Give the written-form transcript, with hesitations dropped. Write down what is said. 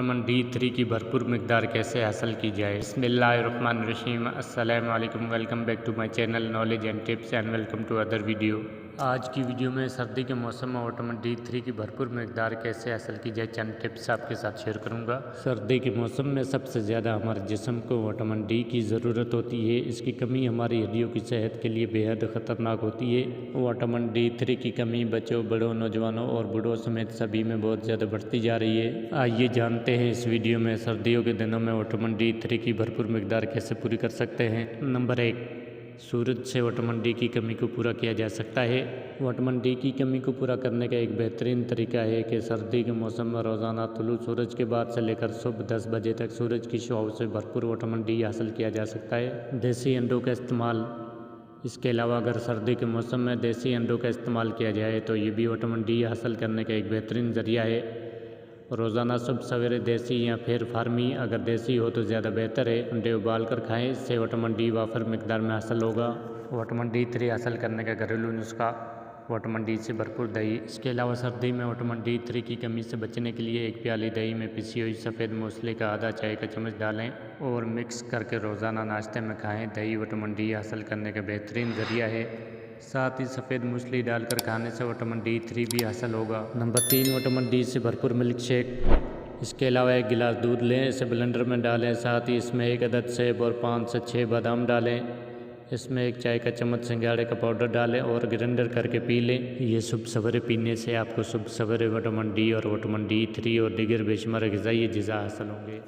Vitamin D3 की भरपूर मिकदार कैसे हासिल की जाए। बिस्मिल्लाहिर्रहमानिर्रहीम। अस्सलामु अलैकुम। Welcome back to my channel knowledge and tips and welcome to other video. आज की वीडियो में सर्दी के मौसम में विटामिन D3 की भरपूर मिकदार कैसे हासिल की जाए चंद टिप्स आपके साथ शेयर करूंगा। सर्दी के मौसम में सबसे ज़्यादा हमारे जिस्म को विटामिन D की ज़रूरत होती है। इसकी कमी हमारी हड्डियों की सेहत के लिए बेहद ख़तरनाक होती है। विटामिन D3 की कमी बच्चों, बड़ों, नौजवानों और बूढ़ों समेत सभी में बहुत ज़्यादा बढ़ती जा रही है। आइए जानते हैं इस वीडियो में सर्दियों के दिनों में विटामिन D3 की भरपूर मिकदार कैसे पूरी कर सकते हैं। नंबर 1, सूरज से विटामिन D की कमी को पूरा किया जा सकता है। विटामिन D की कमी को पूरा करने का एक बेहतरीन तरीका है कि सर्दी के मौसम में रोज़ाना तुलू सूरज के बाद से लेकर सुबह 10 बजे तक सूरज की शुआओं से भरपूर विटामिन D हासिल किया जा सकता है। देसी अंडों का इस्तेमाल। इसके अलावा अगर सर्दी के मौसम में देसी अंडों का इस्तेमाल किया जाए तो ये भी विटामिन D हासिल करने का एक बेहतरीन ज़रिया है। रोज़ाना सुबह सवेरे देसी या फिर फार्मी, अगर देसी हो तो ज़्यादा बेहतर है, अंडे उबाल कर खाएँ। इससे विटामिन D वाफर मिकदार में हासिल होगा। विटामिन D3 हासिल करने का घरेलू नुस्खा, विटामिन D से भरपूर दही। इसके अलावा सर्दी में विटामिन D3 की कमी से बचने के लिए एक प्याली दही में पिसी हुई सफ़ेद मूसली का आधा चाय का चम्मच डालें और मिक्स करके रोज़ाना नाश्ते में खाएं। दही विटामिन D हासिल करने का बेहतरीन ज़रिया है। साथ ही सफ़ेद मूसली डालकर खाने से विटामिन D3 भी हासिल होगा। नंबर 3, विटामिन D से भरपूर मिल्क शेक। इसके अलावा एक गिलास दूध लें, इसे ब्लेंडर में डालें, साथ ही इसमें 1 अदद सेब और 5 से 6 बादाम डालें। इसमें 1 चाय का चम्मच सिंघाड़े का पाउडर डालें और ग्राइंडर करके पी लें। ये सुबह सवेरे पीने से आपको सुबह सवेरे विटामिन D और विटामिन D3 और दीगर बेशुमार ग़िज़ाई अज्जा हासिल होंगे।